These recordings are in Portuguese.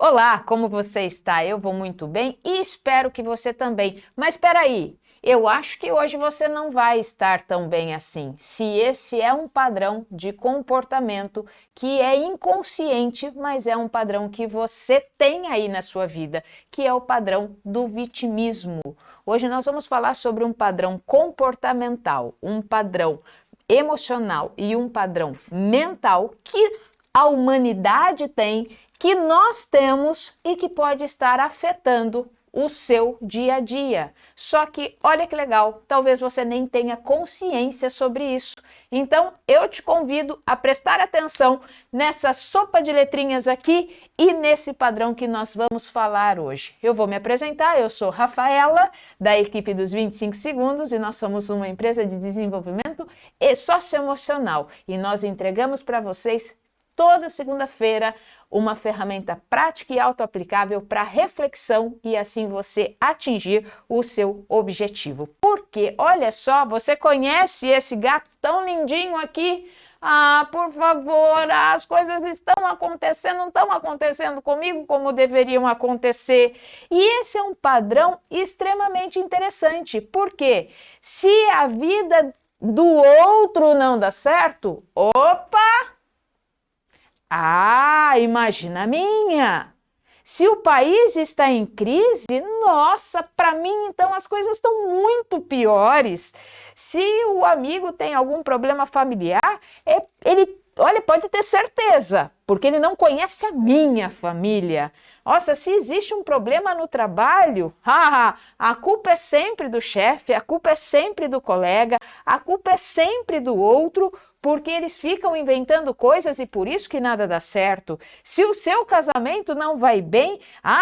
Olá, como você está? Eu vou muito bem e espero que você também. Mas espera aí, eu acho que hoje você não vai estar tão bem assim. Se esse é um padrão de comportamento que é inconsciente, mas é um padrão que você tem aí na sua vida, que é o padrão do vitimismo. Hoje nós vamos falar sobre um padrão comportamental, um padrão emocional e um padrão mental que a humanidade tem, que nós temos e que pode estar afetando o seu dia a dia. Só que, olha que legal, talvez você nem tenha consciência sobre isso. Então, eu te convido a prestar atenção nessa sopa de letrinhas aqui e nesse padrão que nós vamos falar hoje. Eu vou me apresentar, eu sou Rafaela, da equipe dos 25 Segundos, e nós somos uma empresa de desenvolvimento socioemocional. E nós entregamos para vocês toda segunda-feira uma ferramenta prática e autoaplicável para reflexão e assim você atingir o seu objetivo. Porque, olha só, você conhece esse gato tão lindinho aqui? Ah, por favor, as coisas estão acontecendo, não estão acontecendo comigo como deveriam acontecer. E esse é um padrão extremamente interessante, porque se a vida do outro não dá certo, opa! Ah, imagina a minha! Se o país está em crise, nossa, para mim então as coisas estão muito piores. Se o amigo tem algum problema familiar, olha, pode ter certeza, porque ele não conhece a minha família. Nossa, se existe um problema no trabalho, a culpa é sempre do chefe, a culpa é sempre do colega, a culpa é sempre do outro, porque eles ficam inventando coisas e por isso que nada dá certo. Se o seu casamento não vai bem,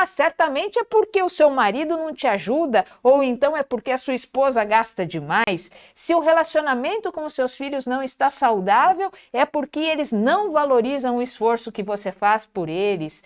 certamente é porque o seu marido não te ajuda, ou então é porque a sua esposa gasta demais. Se o relacionamento com os seus filhos não está saudável, é porque eles não valorizam o esforço que você faz por eles.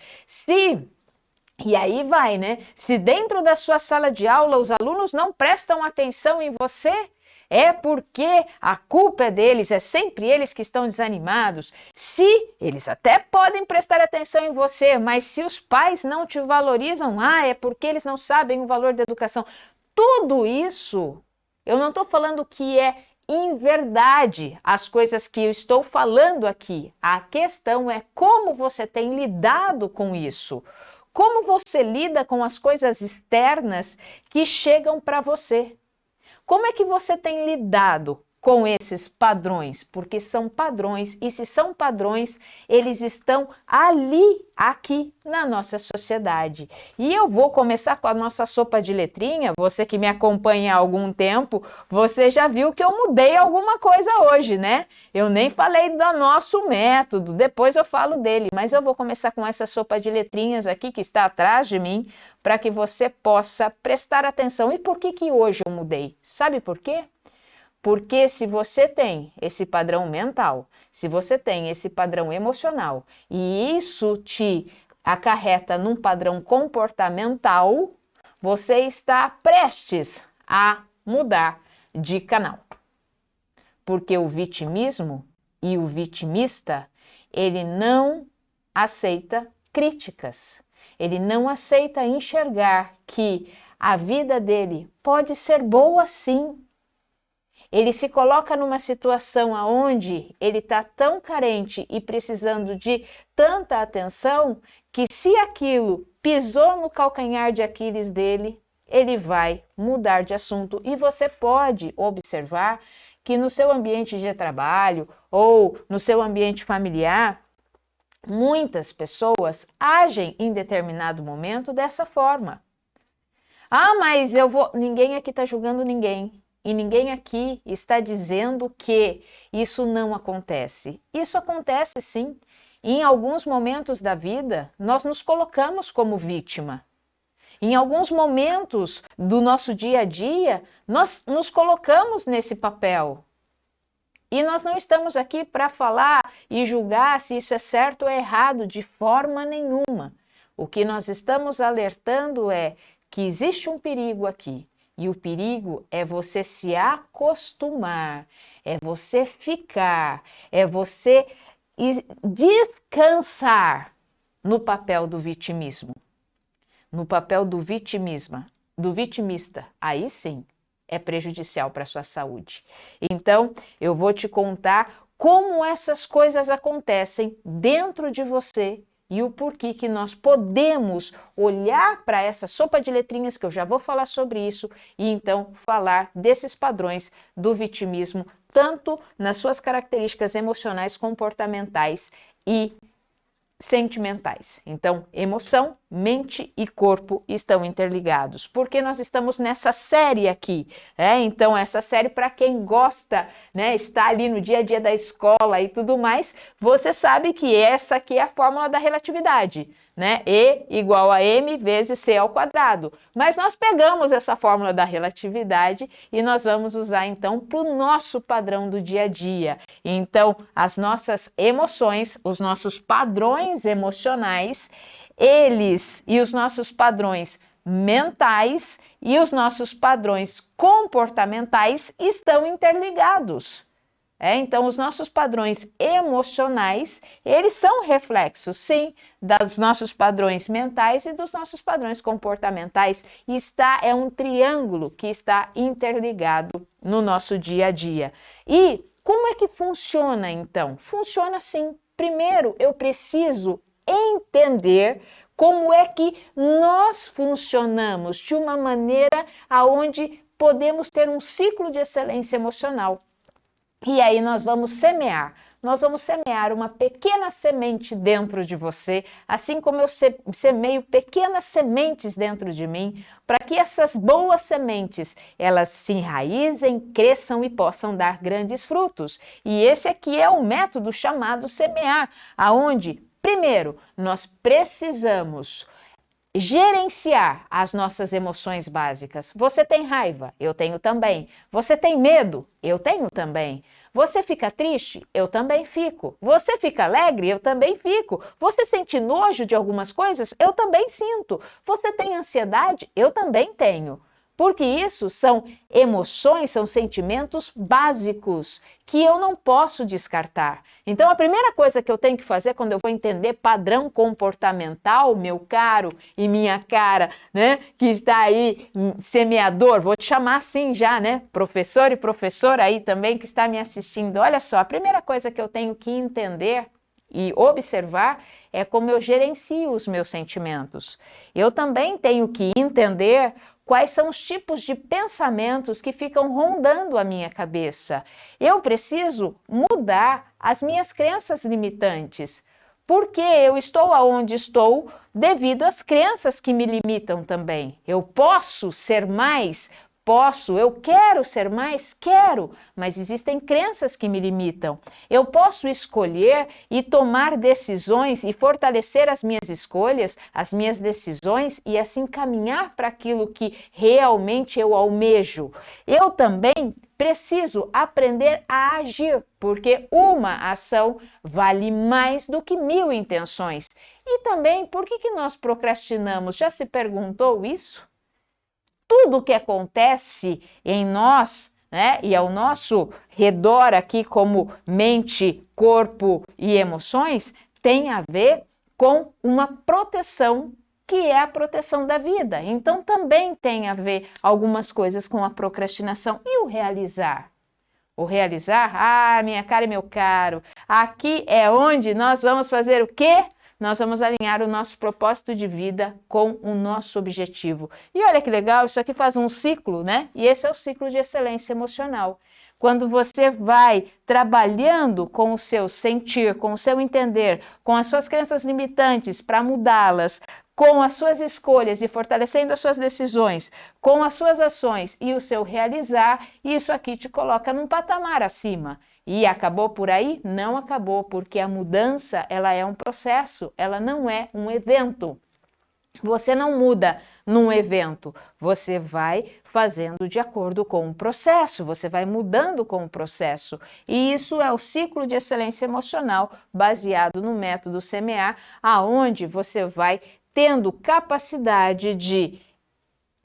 E aí vai, né? Se dentro da sua sala de aula os alunos não prestam atenção em você, é porque a culpa é deles, é sempre eles que estão desanimados. Se eles até podem prestar atenção em você, mas se os pais não te valorizam, é porque eles não sabem o valor da educação. Tudo isso, eu não estou falando que é inverdade as coisas que eu estou falando aqui. A questão é como você tem lidado com isso. Como você lida com as coisas externas que chegam para você? Como é que você tem lidado com esses padrões? Porque são padrões, e se são padrões, eles estão ali, aqui na nossa sociedade. E eu vou começar com a nossa sopa de letrinha. Você que me acompanha há algum tempo, você já viu que eu mudei alguma coisa hoje, né? Eu nem falei do nosso método, depois eu falo dele, mas eu vou começar com essa sopa de letrinhas aqui que está atrás de mim, para que você possa prestar atenção. E por que hoje eu mudei? Sabe por quê? Porque se você tem esse padrão mental, se você tem esse padrão emocional e isso te acarreta num padrão comportamental, você está prestes a mudar de canal. Porque o vitimismo e o vitimista, ele não aceita críticas. Ele não aceita enxergar que a vida dele pode ser boa sim. Ele se coloca numa situação onde ele está tão carente e precisando de tanta atenção que se aquilo pisou no calcanhar de Aquiles dele, ele vai mudar de assunto. E você pode observar que no seu ambiente de trabalho ou no seu ambiente familiar, muitas pessoas agem em determinado momento dessa forma. Mas ninguém aqui está julgando ninguém. E ninguém aqui está dizendo que isso não acontece. Isso acontece sim. Em alguns momentos da vida, nós nos colocamos como vítima. Em alguns momentos do nosso dia a dia, nós nos colocamos nesse papel. E nós não estamos aqui para falar e julgar se isso é certo ou errado de forma nenhuma. O que nós estamos alertando é que existe um perigo aqui. E o perigo é você se acostumar, é você ficar, é você descansar no papel do vitimismo, no papel do vitimista, aí sim é prejudicial para a sua saúde. Então, eu vou te contar como essas coisas acontecem dentro de você e o porquê que nós podemos olhar para essa sopa de letrinhas, que eu já vou falar sobre isso, e então falar desses padrões do vitimismo, tanto nas suas características emocionais, comportamentais e sentimentais. Então, emoção, mente e corpo estão interligados, porque nós estamos nessa série aqui, né? Então, essa série, para quem gosta, né, está ali no dia a dia da escola e tudo mais, você sabe que essa aqui é a fórmula da relatividade, né? E igual a m vezes c ao quadrado. Mas nós pegamos essa fórmula da relatividade e nós vamos usar então para o nosso padrão do dia a dia. Então, as nossas emoções, os nossos padrões emocionais, eles e os nossos padrões mentais e os nossos padrões comportamentais estão interligados. Então, os nossos padrões emocionais, eles são reflexos, sim, dos nossos padrões mentais e dos nossos padrões comportamentais. É um triângulo que está interligado no nosso dia a dia. E como é que funciona, então? Funciona assim. Primeiro, eu preciso entender como é que nós funcionamos de uma maneira aonde podemos ter um ciclo de excelência emocional. E aí nós vamos semear uma pequena semente dentro de você, assim como eu semeio pequenas sementes dentro de mim, para que essas boas sementes, elas se enraizem, cresçam e possam dar grandes frutos. E esse aqui é o método chamado semear, aonde, primeiro, nós precisamos gerenciar as nossas emoções básicas. Você tem raiva? Eu tenho também. Você tem medo? Eu tenho também. Você fica triste? Eu também fico. Você fica alegre? Eu também fico. Você sente nojo de algumas coisas? Eu também sinto. Você tem ansiedade? Eu também tenho. Porque isso são emoções, são sentimentos básicos que eu não posso descartar. Então, a primeira coisa que eu tenho que fazer quando eu vou entender padrão comportamental, meu caro e minha cara, né, que está aí, semeador, vou te chamar assim já, né, professor e professora aí também que está me assistindo. Olha só, a primeira coisa que eu tenho que entender e observar é como eu gerencio os meus sentimentos. Eu também tenho que entender quais são os tipos de pensamentos que ficam rondando a minha cabeça. Eu preciso mudar as minhas crenças limitantes, porque eu estou aonde estou devido às crenças que me limitam também. Eu posso ser mais? Posso, eu quero ser mais? Quero, mas existem crenças que me limitam. Eu posso escolher e tomar decisões e fortalecer as minhas escolhas, as minhas decisões e assim caminhar para aquilo que realmente eu almejo. Eu também preciso aprender a agir, porque uma ação vale mais do que 1000 intenções. E também, por que nós procrastinamos? Já se perguntou isso? Tudo que acontece em nós, né, e ao nosso redor aqui como mente, corpo e emoções, tem a ver com uma proteção que é a proteção da vida. Então também tem a ver algumas coisas com a procrastinação e o realizar. O realizar, minha cara e meu caro, aqui é onde nós vamos fazer o quê? Nós vamos alinhar o nosso propósito de vida com o nosso objetivo. E olha que legal, isso aqui faz um ciclo, né? E esse é o ciclo de excelência emocional. Quando você vai trabalhando com o seu sentir, com o seu entender, com as suas crenças limitantes para mudá-las, com as suas escolhas e fortalecendo as suas decisões, com as suas ações e o seu realizar, isso aqui te coloca num patamar acima. E acabou por aí? Não acabou, porque a mudança, ela é um processo, ela não é um evento. Você não muda num evento, você vai fazendo de acordo com o processo, você vai mudando com o processo. E isso é o ciclo de excelência emocional baseado no método semear, aonde você vai tendo capacidade de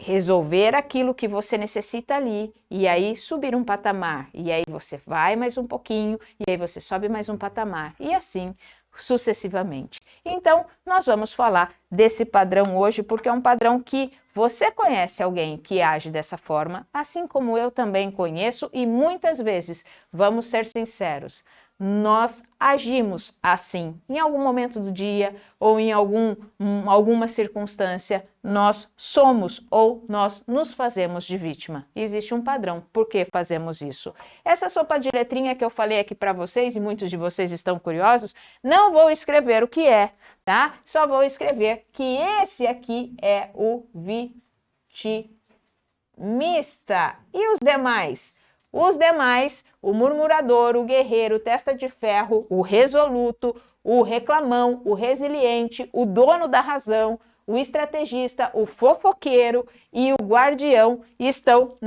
resolver aquilo que você necessita ali, e aí subir um patamar, e aí você vai mais um pouquinho, e aí você sobe mais um patamar, e assim sucessivamente. Então, nós vamos falar desse padrão hoje, porque é um padrão que você conhece alguém que age dessa forma, assim como eu também conheço, e muitas vezes, vamos ser sinceros, nós agimos assim. Em algum momento do dia ou em alguma circunstância, nós somos ou nós nos fazemos de vítima. Existe um padrão. Por que fazemos isso? Essa sopa de letrinha que eu falei aqui para vocês, e muitos de vocês estão curiosos, não vou escrever o que é, tá? Só vou escrever que esse aqui é o vitimista. E os demais? Os demais, o murmurador, o guerreiro, o testa de ferro, o resoluto, o reclamão, o resiliente, o dono da razão, o estrategista, o fofoqueiro e o guardião estão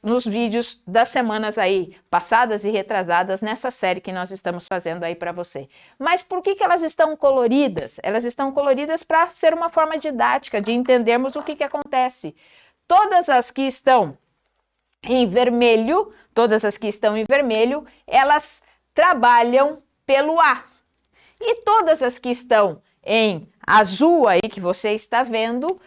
nos vídeos das semanas aí, passadas e retrasadas, nessa série que nós estamos fazendo aí para você. Mas por que elas estão coloridas? Elas estão coloridas para ser uma forma didática de entendermos o que acontece. Todas as que estão em vermelho, elas trabalham pelo A. E todas as que estão em azul aí, que você está vendo,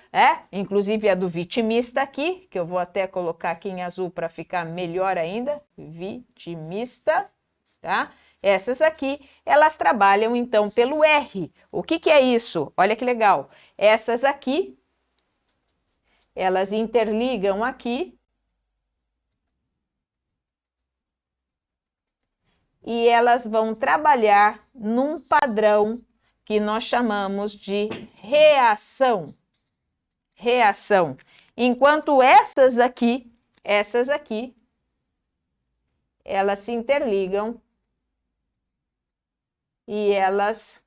inclusive a do vitimista aqui, que eu vou até colocar aqui em azul para ficar melhor ainda, vitimista, tá? Essas aqui, elas trabalham então pelo R. O que é isso? Olha que legal. Essas aqui, elas interligam aqui, e elas vão trabalhar num padrão que nós chamamos de reação. Reação. Enquanto essas aqui, elas se interligam e elas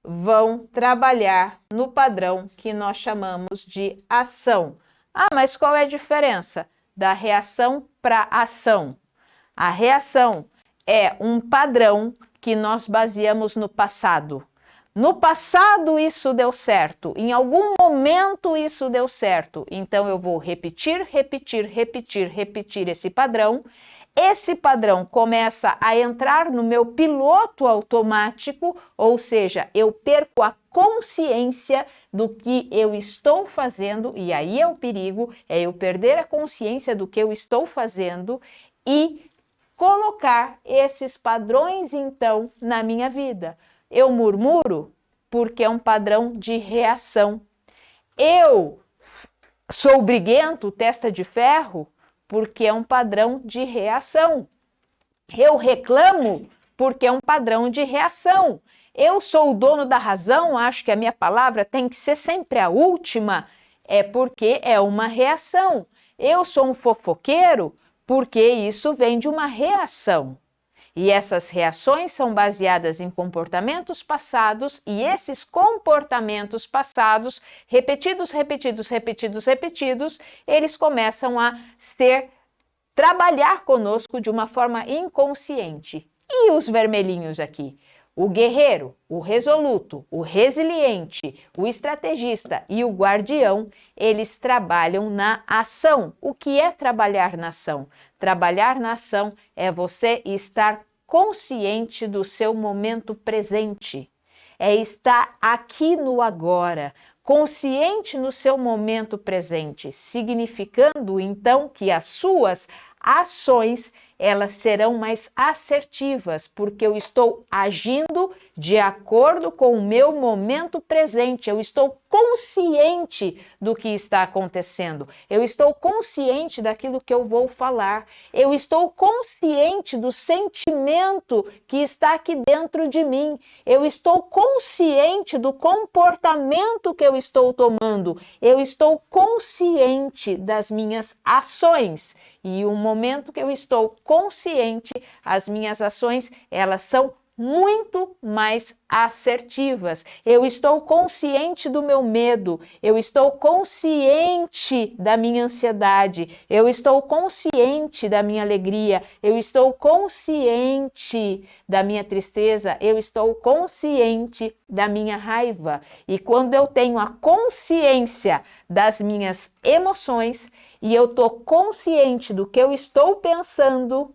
vão trabalhar no padrão que nós chamamos de ação. Ah, mas qual é a diferença da reação para ação? A reação é um padrão que nós baseamos no passado. No passado isso deu certo, em algum momento isso deu certo, então eu vou repetir esse padrão. Esse padrão começa a entrar no meu piloto automático, ou seja, eu perco a consciência do que eu estou fazendo, e aí é o perigo, é eu perder a consciência do que eu estou fazendo e colocar esses padrões, então, na minha vida. Eu murmuro porque é um padrão de reação. Eu sou briguento, testa de ferro, porque é um padrão de reação. Eu reclamo porque é um padrão de reação. Eu sou o dono da razão, acho que a minha palavra tem que ser sempre a última, é porque é uma reação. Eu sou um fofoqueiro porque isso vem de uma reação. E essas reações são baseadas em comportamentos passados, e esses comportamentos passados, repetidos, eles começam a trabalhar conosco de uma forma inconsciente. E os vermelhinhos aqui? O guerreiro, o resoluto, o resiliente, o estrategista e o guardião, eles trabalham na ação. O que é trabalhar na ação? Trabalhar na ação é você estar consciente do seu momento presente. É estar aqui no agora, consciente no seu momento presente, significando então que as suas ações elas serão mais assertivas, porque eu estou agindo de acordo com o meu momento presente, eu estou consciente do que está acontecendo, eu estou consciente daquilo que eu vou falar, eu estou consciente do sentimento que está aqui dentro de mim, eu estou consciente do comportamento que eu estou tomando, eu estou consciente das minhas ações. E o momento que eu estou consciente, as minhas ações, elas são muito mais assertivas. Eu estou consciente do meu medo, eu estou consciente da minha ansiedade, eu estou consciente da minha alegria, eu estou consciente da minha tristeza, eu estou consciente da minha raiva. E quando eu tenho a consciência das minhas emoções e eu estou consciente do que eu estou pensando,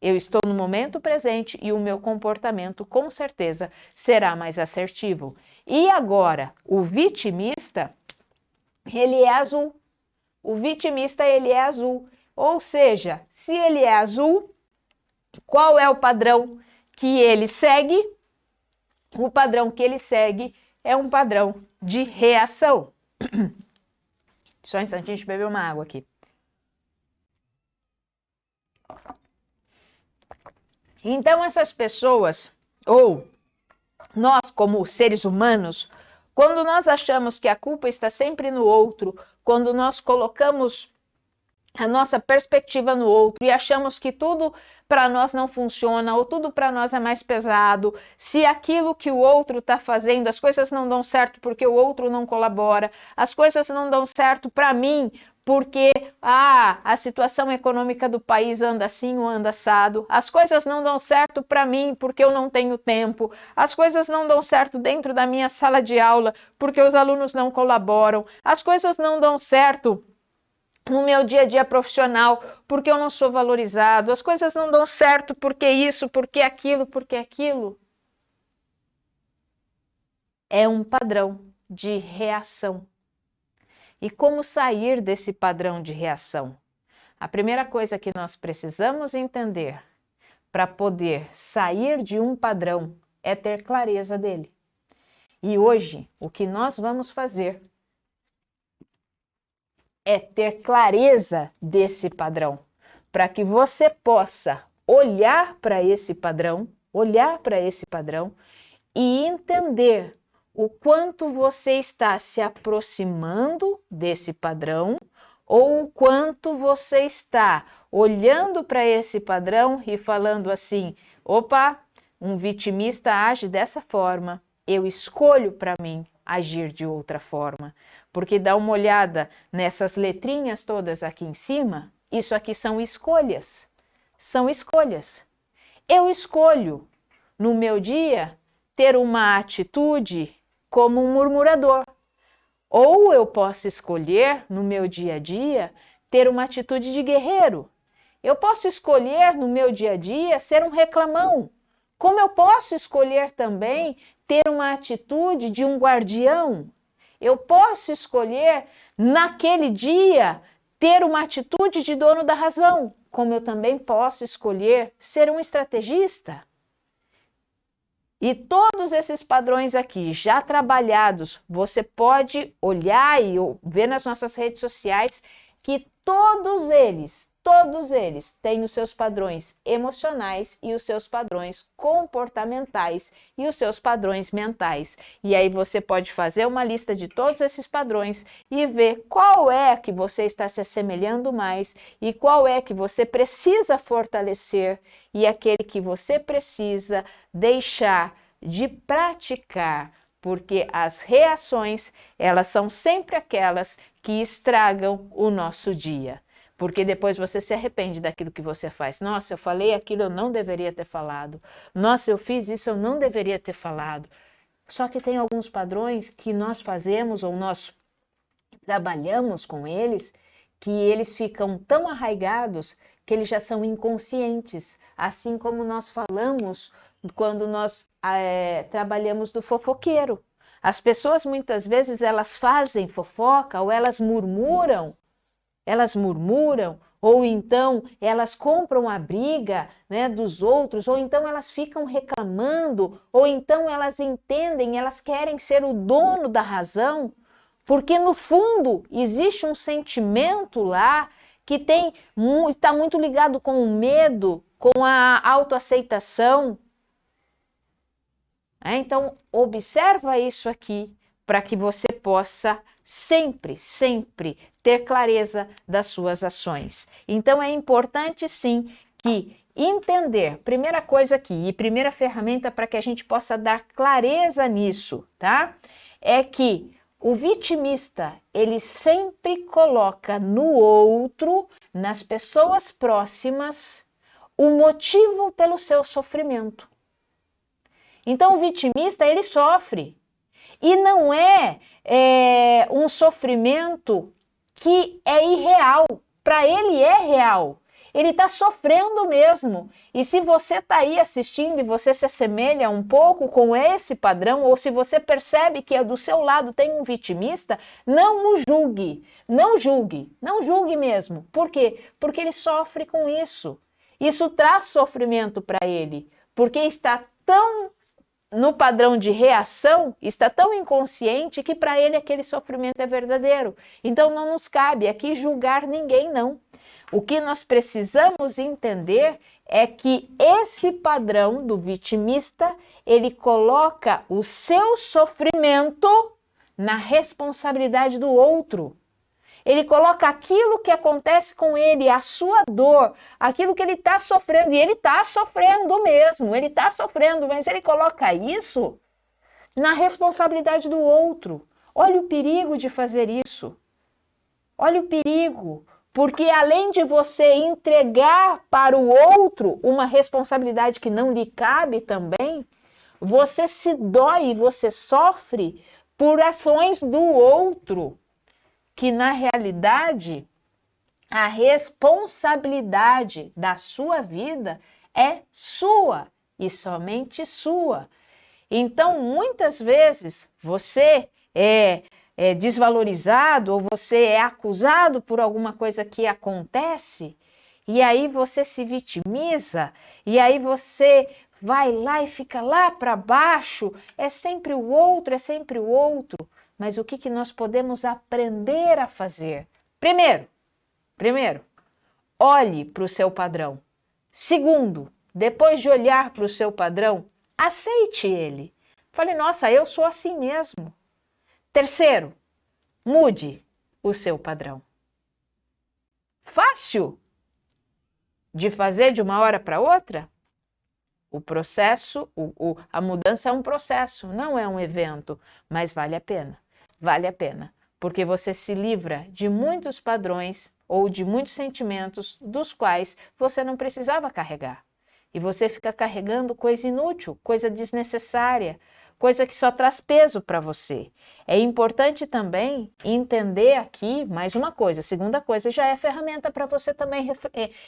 Eu estou no momento presente e o meu comportamento, com certeza, será mais assertivo. E agora, o vitimista, ele é azul. O vitimista, ele é azul. Ou seja, se ele é azul, qual é o padrão que ele segue? O padrão que ele segue é um padrão de reação. Só um instantinho, deixa eu beber uma água aqui. Então, essas pessoas, ou nós como seres humanos, quando nós achamos que a culpa está sempre no outro, quando nós colocamos a nossa perspectiva no outro e achamos que tudo para nós não funciona ou tudo para nós é mais pesado, se aquilo que o outro está fazendo, as coisas não dão certo porque o outro não colabora, as coisas não dão certo para mim porque a situação econômica do país anda assim ou anda assado, as coisas não dão certo para mim porque eu não tenho tempo, as coisas não dão certo dentro da minha sala de aula porque os alunos não colaboram, as coisas não dão certo no meu dia a dia profissional, porque eu não sou valorizado, as coisas não dão certo, porque isso, porque aquilo. É um padrão de reação. E como sair desse padrão de reação? A primeira coisa que nós precisamos entender para poder sair de um padrão é ter clareza dele. E hoje, o que nós vamos fazer é ter clareza desse padrão, para que você possa olhar para esse padrão e entender o quanto você está se aproximando desse padrão ou o quanto você está olhando para esse padrão e falando assim: opa, um vitimista age dessa forma, eu escolho para mim agir de outra forma. Porque dá uma olhada nessas letrinhas todas aqui em cima, isso aqui são escolhas. São escolhas. Eu escolho, no meu dia, ter uma atitude como um murmurador. Ou eu posso escolher, no meu dia a dia, ter uma atitude de guerreiro. Eu posso escolher, no meu dia a dia, ser um reclamão. Como eu posso escolher também ter uma atitude de um guardião. Eu posso escolher, naquele dia, ter uma atitude de dono da razão, como eu também posso escolher ser um estrategista. E todos esses padrões aqui, já trabalhados, você pode olhar e ver nas nossas redes sociais que todos eles têm os seus padrões emocionais e os seus padrões comportamentais e os seus padrões mentais. E aí você pode fazer uma lista de todos esses padrões e ver qual é que você está se assemelhando mais e qual é que você precisa fortalecer e aquele que você precisa deixar de praticar, porque as reações, elas são sempre aquelas que estragam o nosso dia. Porque depois você se arrepende daquilo que você faz. Nossa, eu falei aquilo, eu não deveria ter falado. Nossa, eu fiz isso, eu não deveria ter falado. Só que tem alguns padrões que nós fazemos ou nós trabalhamos com eles, que eles ficam tão arraigados que eles já são inconscientes. Assim como nós falamos quando nós trabalhamos do fofoqueiro. As pessoas muitas vezes elas fazem fofoca ou elas murmuram, ou então elas compram a briga, né, dos outros, ou então elas ficam reclamando, ou então elas entendem, elas querem ser o dono da razão, porque no fundo existe um sentimento lá que está muito ligado com o medo, com a autoaceitação. Então, observa isso aqui para que você possa sempre ter clareza das suas ações. Então, é importante sim que entender, primeira coisa aqui, e primeira ferramenta para que a gente possa dar clareza nisso, tá? É que o vitimista, ele sempre coloca no outro, nas pessoas próximas, o motivo pelo seu sofrimento. Então, o vitimista, ele sofre. E não é um sofrimento que é irreal. Para ele é real. Ele está sofrendo mesmo. E se você está aí assistindo e você se assemelha um pouco com esse padrão, ou se você percebe que do seu lado tem um vitimista, não o julgue. Não julgue. Não julgue mesmo. Por quê? Porque ele sofre com isso. Isso traz sofrimento para ele. Porque está tão no padrão de reação, está tão inconsciente que para ele aquele sofrimento é verdadeiro. Então não nos cabe aqui julgar ninguém, não. O que nós precisamos entender é que esse padrão do vitimista, ele coloca o seu sofrimento na responsabilidade do outro. Ele coloca aquilo que acontece com ele, a sua dor, aquilo que ele está sofrendo, e ele está sofrendo mesmo, ele está sofrendo, mas ele coloca isso na responsabilidade do outro. Olha o perigo de fazer isso. Olha o perigo, porque além de você entregar para o outro uma responsabilidade que não lhe cabe também, você se dói, você sofre por ações do outro, que na realidade a responsabilidade da sua vida é sua e somente sua. Então, muitas vezes você é desvalorizado ou você é acusado por alguma coisa que acontece e aí você se vitimiza e aí você vai lá e fica lá para baixo, é sempre o outro, é sempre o outro. Mas o que nós podemos aprender a fazer? Primeiro, olhe para o seu padrão. Segundo, depois de olhar para o seu padrão, aceite ele. Fale, nossa, eu sou assim mesmo. Terceiro, mude o seu padrão. Fácil de fazer de uma hora para outra? O processo, a mudança é um processo, não é um evento, mas vale a pena. Vale a pena, porque você se livra de muitos padrões ou de muitos sentimentos dos quais você não precisava carregar. E você fica carregando coisa inútil, coisa desnecessária, coisa que só traz peso para você. É importante também entender aqui mais uma coisa. A segunda coisa já é ferramenta para você também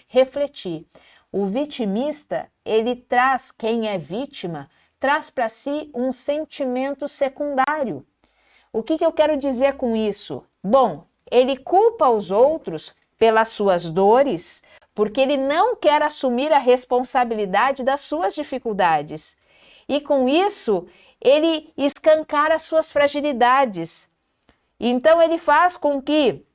refletir. O vitimista, ele traz, quem é vítima, traz para si um sentimento secundário. O que eu quero dizer com isso? Bom, ele culpa os outros pelas suas dores, porque ele não quer assumir a responsabilidade das suas dificuldades. E com isso, ele escancara as suas fragilidades. Então, ele faz com que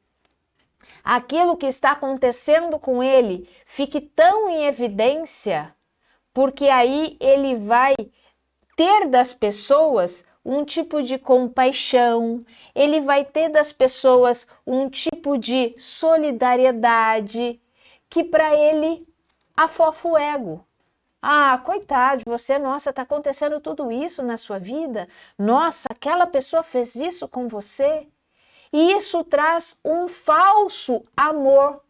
aquilo que está acontecendo com ele fique tão em evidência, porque aí ele vai ter das pessoas um tipo de compaixão, ele vai ter das pessoas um tipo de solidariedade que para ele afofa o ego. Ah, coitado, você, nossa, está acontecendo tudo isso na sua vida? Nossa, aquela pessoa fez isso com você? E isso traz um falso amor.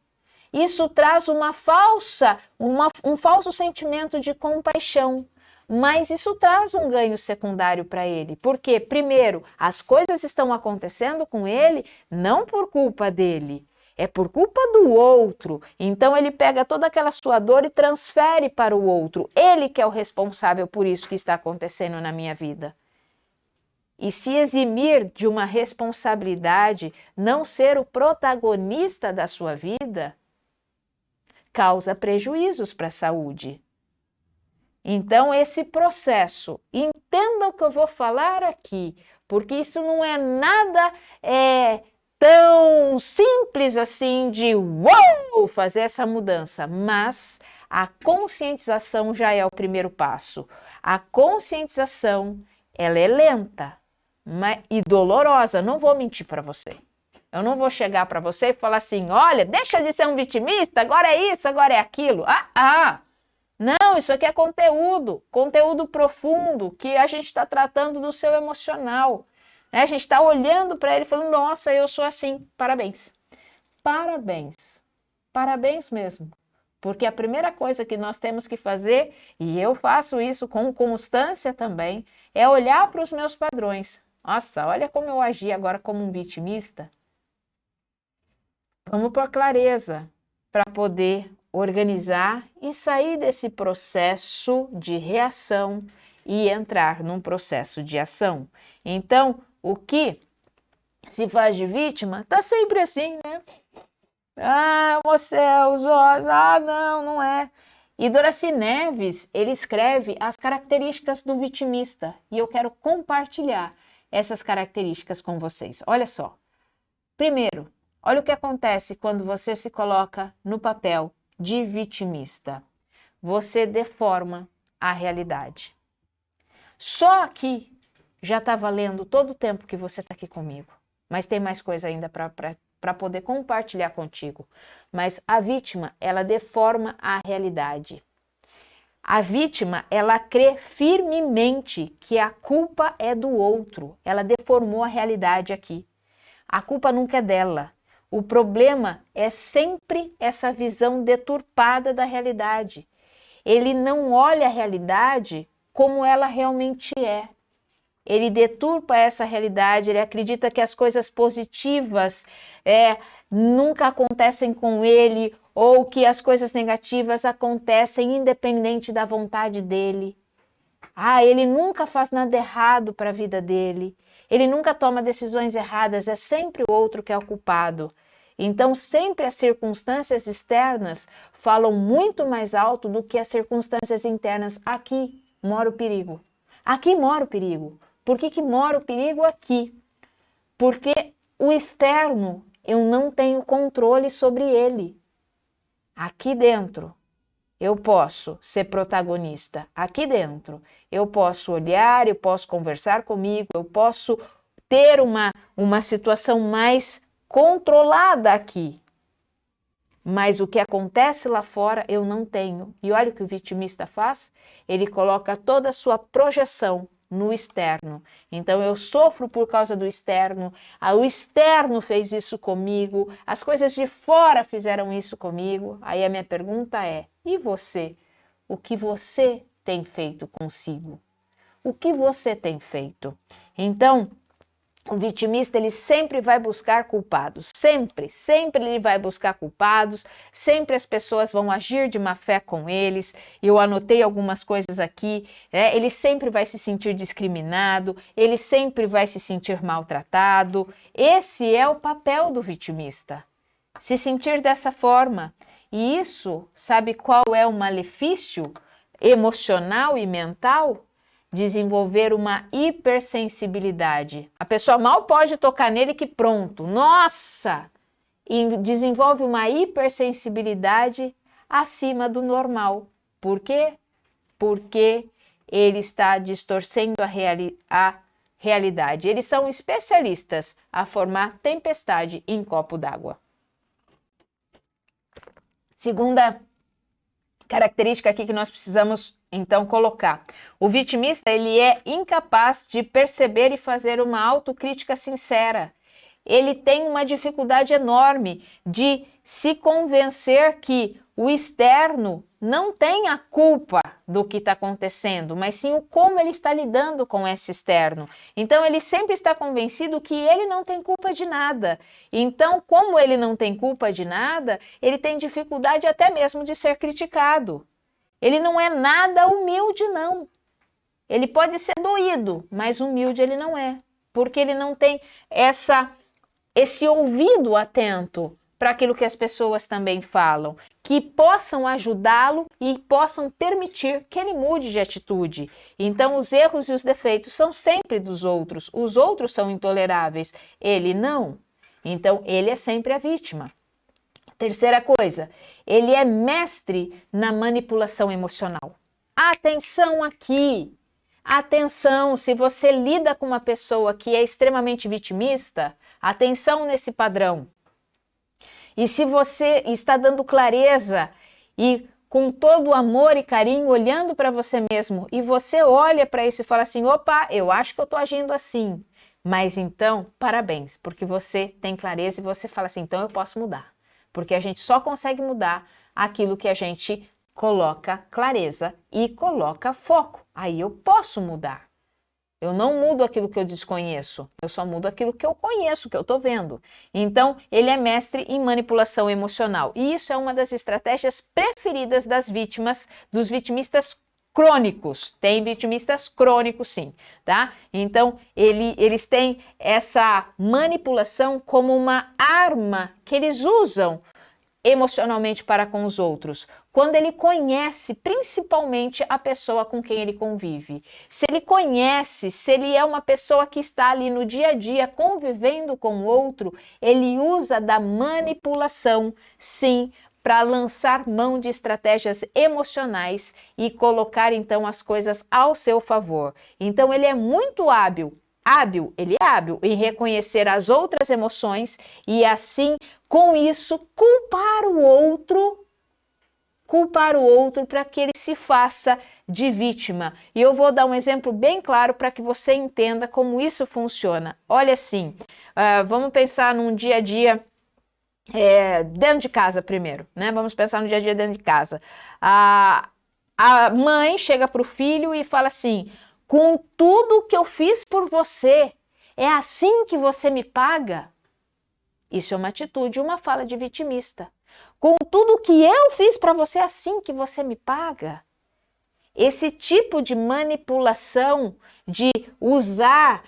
Isso traz um falso sentimento de compaixão. Mas isso traz um ganho secundário para ele. Porque, primeiro, as coisas estão acontecendo com ele não por culpa dele, é por culpa do outro. Então ele pega toda aquela sua dor e transfere para o outro. Ele que é o responsável por isso que está acontecendo na minha vida. E se eximir de uma responsabilidade, não ser o protagonista da sua vida, causa prejuízos para a saúde. Então, esse processo, entenda o que eu vou falar aqui, porque isso não é nada tão simples assim de uau, fazer essa mudança, mas a conscientização já é o primeiro passo. A conscientização, ela é lenta e dolorosa, não vou mentir para você. Eu não vou chegar para você e falar assim, olha, deixa de ser um vitimista, agora é isso, agora é aquilo. Não, isso aqui é conteúdo profundo, que a gente está tratando do seu emocional. Né? A gente está olhando para ele e falando, nossa, eu sou assim, parabéns. Parabéns, parabéns mesmo. Porque a primeira coisa que nós temos que fazer, e eu faço isso com constância também, é olhar para os meus padrões. Nossa, olha como eu agi agora como um vitimista. Vamos para a clareza, para poder organizar e sair desse processo de reação e entrar num processo de ação. Então, o que se faz de vítima tá sempre assim, né? Ah, você é os ossos, não é. E Doraci Neves, ele escreve as características do vitimista e eu quero compartilhar essas características com vocês. Olha só. Primeiro, olha o que acontece quando você se coloca no papel de vitimista. Você deforma a realidade. Só aqui já está valendo todo o tempo que você está aqui comigo, mas tem mais coisa ainda para poder compartilhar contigo. Mas a vítima, ela deforma a realidade. A vítima, ela crê firmemente que a culpa é do outro. Ela deformou a realidade aqui. A culpa nunca é dela. O problema é sempre essa visão deturpada da realidade. Ele não olha a realidade como ela realmente é. Ele deturpa essa realidade, ele acredita que as coisas positivas nunca acontecem com ele ou que as coisas negativas acontecem independente da vontade dele. Ele nunca faz nada errado para a vida dele. Ele nunca toma decisões erradas, é sempre o outro que é o culpado. Então, sempre as circunstâncias externas falam muito mais alto do que as circunstâncias internas. Aqui mora o perigo. Aqui mora o perigo. Por que mora o perigo aqui? Porque o externo, eu não tenho controle sobre ele. Aqui dentro, eu posso ser protagonista. Aqui dentro, eu posso olhar, eu posso conversar comigo, eu posso ter uma situação mais controlada aqui. Mas o que acontece lá fora, eu não tenho. E olha o que o vitimista faz. Ele coloca toda a sua projeção no externo. Então eu sofro por causa do externo, o externo fez isso comigo, as coisas de fora fizeram isso comigo. Aí a minha pergunta é: e você? O que você tem feito consigo? O que você tem feito? Então, o vitimista, ele sempre vai buscar culpados, sempre ele vai buscar culpados, sempre as pessoas vão agir de má fé com eles. Eu anotei algumas coisas aqui, ele sempre vai se sentir discriminado, ele sempre vai se sentir maltratado. Esse é o papel do vitimista, se sentir dessa forma. E isso, sabe qual é o malefício emocional e mental? Desenvolver uma hipersensibilidade. A pessoa mal pode tocar nele que pronto, nossa! E desenvolve uma hipersensibilidade acima do normal. Por quê? Porque ele está distorcendo a realidade. Eles são especialistas a formar tempestade em copo d'água. Segunda característica aqui que nós precisamos então colocar. O vitimista, ele é incapaz de perceber e fazer uma autocrítica sincera. Ele tem uma dificuldade enorme de se convencer que o externo não tem a culpa do que está acontecendo, mas sim o como ele está lidando com esse externo. Então ele sempre está convencido que ele não tem culpa de nada. Então, como ele não tem culpa de nada, ele tem dificuldade até mesmo de ser criticado. Ele não é nada humilde, não. Ele pode ser doído, mas humilde ele não é, porque ele não tem esse ouvido atento para aquilo que as pessoas também falam, que possam ajudá-lo e possam permitir que ele mude de atitude. Então, os erros e os defeitos são sempre dos outros. Os outros são intoleráveis, ele não. Então, ele é sempre a vítima. Terceira coisa, ele é mestre na manipulação emocional. Atenção aqui! Atenção, se você lida com uma pessoa que é extremamente vitimista, atenção nesse padrão. E se você está dando clareza e com todo o amor e carinho, olhando para você mesmo, e você olha para isso e fala assim, opa, eu acho que eu estou agindo assim. Mas então, parabéns, porque você tem clareza e você fala assim, então eu posso mudar. Porque a gente só consegue mudar aquilo que a gente coloca clareza e coloca foco. Aí eu posso mudar. Eu não mudo aquilo que eu desconheço, eu só mudo aquilo que eu conheço, que eu estou vendo. Então, ele é mestre em manipulação emocional. E isso é uma das estratégias preferidas das vítimas, dos vitimistas crônicos. Tem vitimistas crônicos, sim, tá? Então, eles têm essa manipulação como uma arma que eles usam emocionalmente para com os outros, quando ele conhece principalmente a pessoa com quem ele convive. Se ele conhece, se ele é uma pessoa que está ali no dia a dia convivendo com o outro, ele usa da manipulação, sim, para lançar mão de estratégias emocionais e colocar então as coisas ao seu favor. Então ele é muito hábil ele é hábil em reconhecer as outras emoções e assim, com isso, culpar o outro para que ele se faça de vítima. E eu vou dar um exemplo bem claro para que você entenda como isso funciona. Olha assim, vamos pensar num dia a dia dentro de casa primeiro, né? Vamos pensar no dia a dia dentro de casa. A mãe chega para o filho e fala assim: com tudo que eu fiz por você, é assim que você me paga? Isso é uma atitude, uma fala de vitimista. Com tudo que eu fiz para você, é assim que você me paga? Esse tipo de manipulação, de usar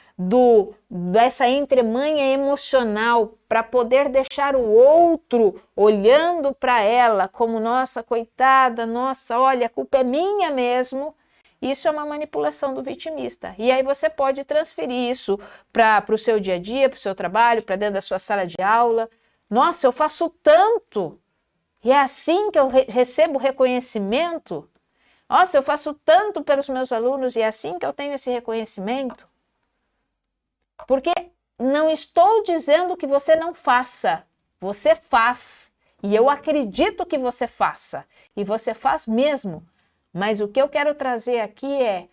dessa entremanha emocional para poder deixar o outro olhando para ela como, nossa, coitada, nossa, olha, a culpa é minha mesmo. Isso é uma manipulação do vitimista. E aí você pode transferir isso para o seu dia a dia, para o seu trabalho, para dentro da sua sala de aula. Nossa, eu faço tanto. E é assim que eu recebo reconhecimento. Nossa, eu faço tanto pelos meus alunos e é assim que eu tenho esse reconhecimento. Porque não estou dizendo que você não faça. Você faz. E eu acredito que você faça. E você faz mesmo. Mas o que eu quero trazer aqui é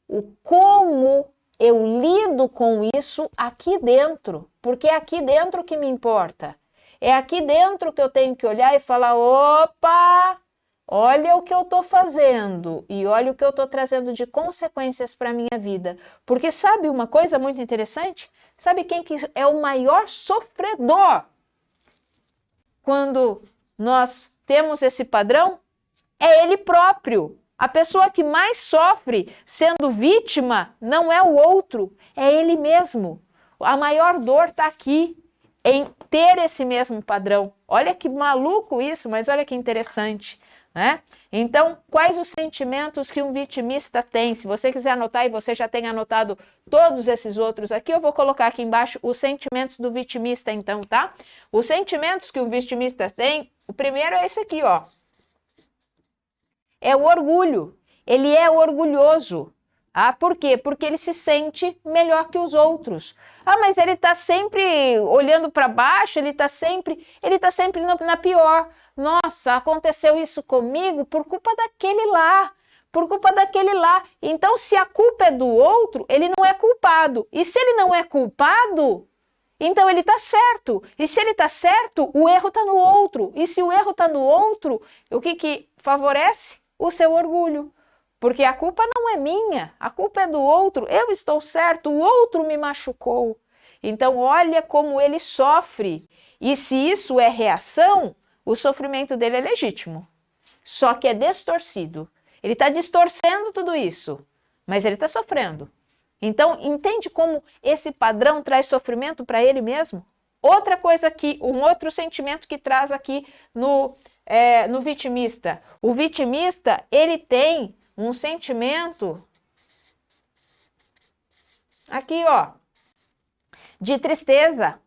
o como eu lido com isso aqui dentro. Porque é aqui dentro que me importa. É aqui dentro que eu tenho que olhar e falar: opa, olha o que eu estou fazendo e olha o que eu estou trazendo de consequências para a minha vida. Porque sabe uma coisa muito interessante? Sabe quem que é o maior sofredor quando nós temos esse padrão? É ele próprio. A pessoa que mais sofre sendo vítima não é o outro, é ele mesmo. A maior dor está aqui, em ter esse mesmo padrão. Olha que maluco isso, mas olha que interessante, né? Então, quais os sentimentos que um vitimista tem? Se você quiser anotar, e você já tem anotado todos esses outros aqui, eu vou colocar aqui embaixo os sentimentos do vitimista, então, tá? Os sentimentos que o vitimista tem, o primeiro é esse aqui, ó. É o orgulho. Ele é orgulhoso. Por quê? Porque ele se sente melhor que os outros. Mas ele está sempre olhando para baixo, ele está sempre na pior. Nossa, aconteceu isso comigo por culpa daquele lá. Por culpa daquele lá. Então, se a culpa é do outro, ele não é culpado. E se ele não é culpado, então ele está certo. E se ele está certo, o erro está no outro. E se o erro está no outro, o que favorece? O seu orgulho. Porque a culpa não é minha, a culpa é do outro. Eu estou certo, o outro me machucou. Então, olha como ele sofre. E se isso é reação, o sofrimento dele é legítimo. Só que é distorcido. Ele está distorcendo tudo isso, mas ele está sofrendo. Então, entende como esse padrão traz sofrimento para ele mesmo? Outra coisa aqui, um outro sentimento que traz aqui no vitimista. O vitimista, ele tem um sentimento aqui, ó, de tristeza.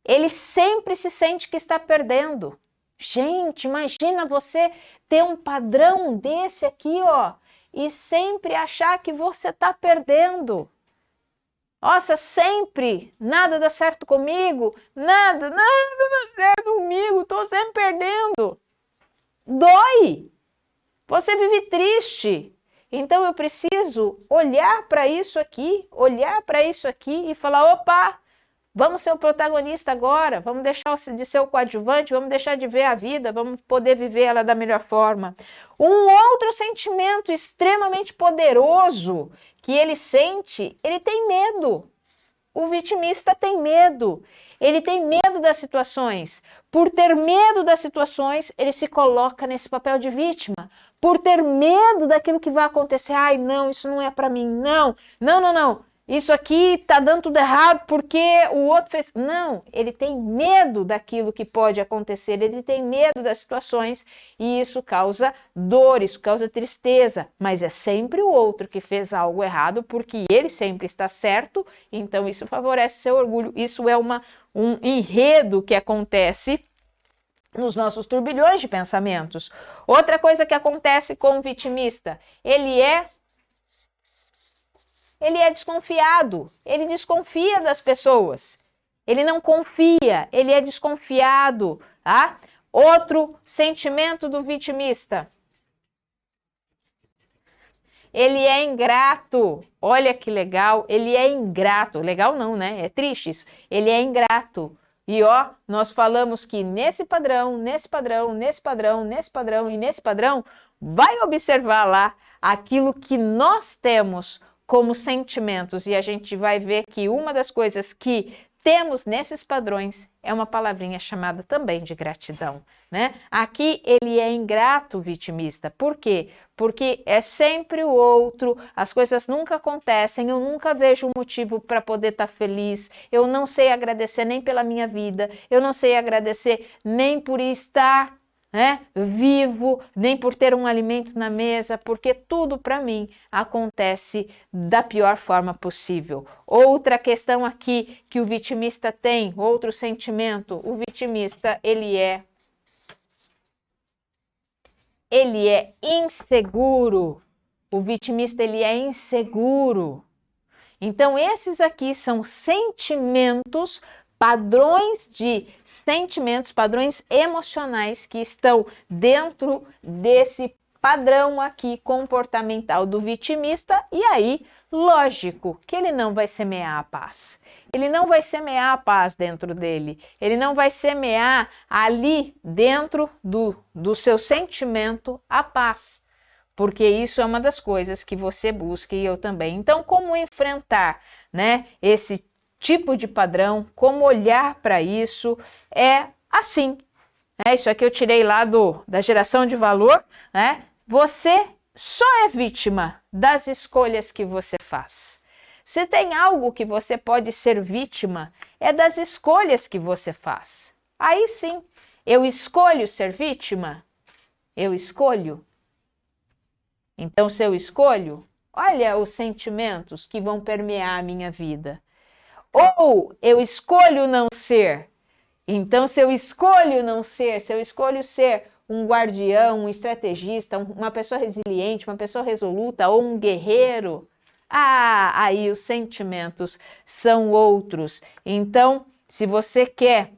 Ele sempre se sente que está perdendo. Gente, imagina você ter um padrão desse aqui, ó, e sempre achar que você está perdendo. Nossa, sempre, nada dá certo comigo, nada dá certo comigo, estou sempre perdendo. Dói. Você vive triste. Então eu preciso olhar para isso aqui e falar: opa, Vamos ser o protagonista agora, vamos deixar de ser o coadjuvante, vamos deixar de ver a vida, vamos poder viver ela da melhor forma. Um outro sentimento extremamente poderoso que ele sente, ele tem medo. O vitimista tem medo. Ele tem medo das situações. Por ter medo das situações, ele se coloca nesse papel de vítima. Por ter medo daquilo que vai acontecer. Ai, não, isso não é para mim. Não, não, não, não. Isso aqui tá dando tudo errado porque o outro fez. Não, ele tem medo daquilo que pode acontecer, ele tem medo das situações e isso causa dor, isso causa tristeza. Mas é sempre o outro que fez algo errado porque ele sempre está certo, então isso favorece seu orgulho. Isso é um enredo que acontece nos nossos turbilhões de pensamentos. Outra coisa que acontece com o vitimista, ele é desconfiado, ele desconfia das pessoas, ele não confia, ele é desconfiado, tá? Outro sentimento do vitimista, ele é ingrato, olha que legal, ele é ingrato, legal não, né? É triste isso, ele é ingrato. E ó, nós falamos que nesse padrão, nesse padrão, nesse padrão, nesse padrão e nesse padrão, vai observar lá aquilo que nós temos como sentimentos e a gente vai ver que uma das coisas que temos nesses padrões é uma palavrinha chamada também de gratidão, né? Aqui ele é ingrato, vitimista. Por quê? Porque é sempre o outro, as coisas nunca acontecem, eu nunca vejo um motivo para poder estar feliz, eu não sei agradecer nem pela minha vida, eu não sei agradecer nem por estar vivo, nem por ter um alimento na mesa, porque tudo para mim acontece da pior forma possível. Outra questão aqui que o vitimista tem, outro sentimento, o vitimista ele é inseguro. O vitimista ele é inseguro. Então esses aqui são sentimentos, padrões de sentimentos, padrões emocionais que estão dentro desse padrão aqui comportamental do vitimista e aí, lógico, que ele não vai semear a paz. Ele não vai semear a paz dentro dele, ele não vai semear ali dentro do seu sentimento a paz, porque isso é uma das coisas que você busca e eu também. Então, como enfrentar, esse tipo de padrão, como olhar para isso, é assim. Isso aqui eu tirei lá da geração de valor, Você só é vítima das escolhas que você faz. Se tem algo que você pode ser vítima, é das escolhas que você faz. Aí sim, eu escolho ser vítima? Eu escolho? Então, se eu escolho, olha os sentimentos que vão permear a minha vida. Ou eu escolho não ser. Então, se eu escolho não ser, se eu escolho ser um guardião, um estrategista, uma pessoa resiliente, uma pessoa resoluta ou um guerreiro, aí os sentimentos são outros. Então, se você quer,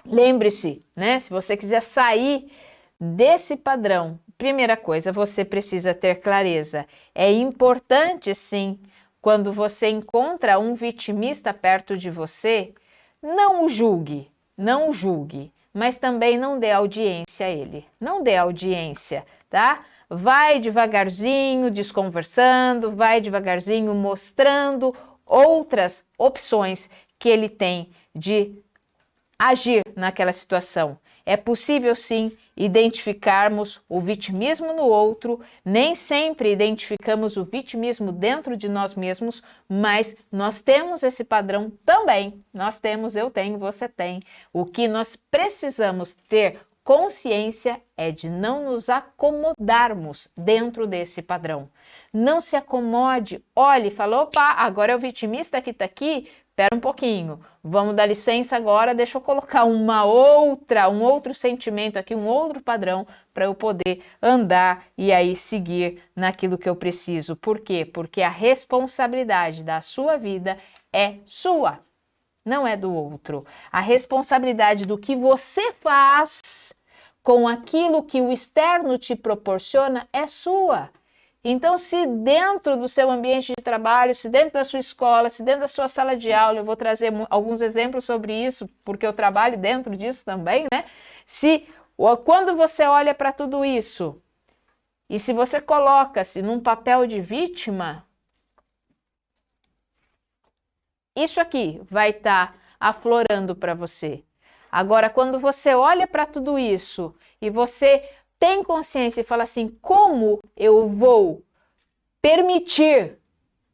lembre-se, se você quiser sair desse padrão, primeira coisa, você precisa ter clareza. É importante, sim, quando você encontra um vitimista perto de você, não o julgue, mas também não dê audiência a ele. Não dê audiência, tá? Vai devagarzinho desconversando, vai devagarzinho mostrando outras opções que ele tem de agir naquela situação. É possível, sim, identificarmos o vitimismo no outro, nem sempre identificamos o vitimismo dentro de nós mesmos, mas nós temos esse padrão também. Nós temos, eu tenho, você tem. O que nós precisamos ter consciência é de não nos acomodarmos dentro desse padrão. Não se acomode, olhe e fala, opa, agora é o vitimista que está aqui, espera um pouquinho, vamos dar licença agora, deixa eu colocar um outro sentimento aqui, um outro padrão para eu poder andar e aí seguir naquilo que eu preciso. Por quê? Porque a responsabilidade da sua vida é sua, não é do outro. A responsabilidade do que você faz com aquilo que o externo te proporciona é sua. Então, se dentro do seu ambiente de trabalho, se dentro da sua escola, se dentro da sua sala de aula, eu vou trazer alguns exemplos sobre isso, porque eu trabalho dentro disso também, né? Quando você olha para tudo isso, e se você coloca-se num papel de vítima, isso aqui vai estar aflorando para você. Agora, quando você olha para tudo isso e você tem consciência e fala assim, como eu vou permitir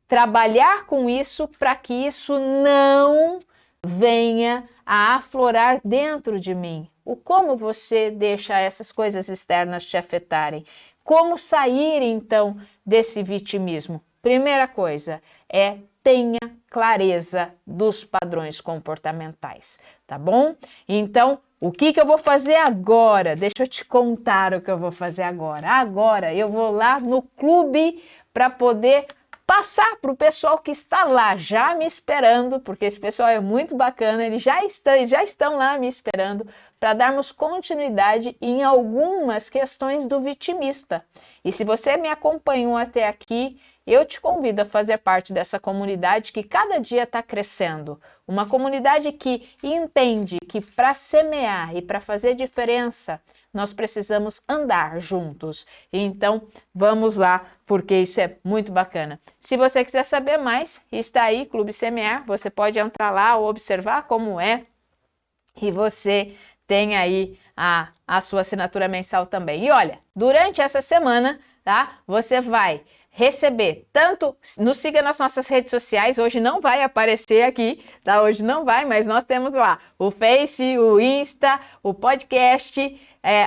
trabalhar com isso para que isso não venha a aflorar dentro de mim? Como você deixa essas coisas externas te afetarem? Como sair, então, desse vitimismo? Primeira coisa é tenha clareza dos padrões comportamentais, tá bom? Então, o que eu vou fazer agora? Deixa eu te contar o que eu vou fazer agora. Agora eu vou lá no clube para poder passar para o pessoal que está lá já me esperando, porque esse pessoal é muito bacana, eles já estão lá me esperando para darmos continuidade em algumas questões do vitimista. E se você me acompanhou até aqui, eu te convido a fazer parte dessa comunidade que cada dia está crescendo. Uma comunidade que entende que para semear e para fazer diferença, nós precisamos andar juntos. Então, vamos lá, porque isso é muito bacana. Se você quiser saber mais, está aí, Clube Semear, você pode entrar lá ou observar como é, e você tem aí a sua assinatura mensal também. E olha, durante essa semana, tá? Você vai receber tanto, nos siga nas nossas redes sociais, hoje não vai aparecer aqui, tá? Hoje não vai, mas nós temos lá o Face, o Insta, o podcast,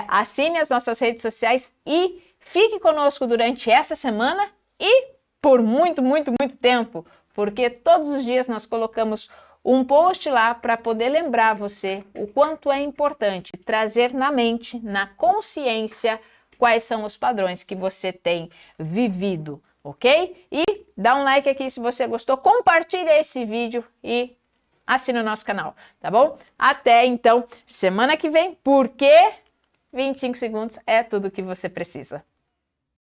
assine as nossas redes sociais e fique conosco durante essa semana e por muito, muito, muito tempo, porque todos os dias nós colocamos um post lá para poder lembrar você o quanto é importante trazer na mente, na consciência, quais são os padrões que você tem vivido, ok? E dá um like aqui se você gostou, compartilha esse vídeo e assina o nosso canal, tá bom? Até então, semana que vem, porque 25 segundos é tudo que você precisa.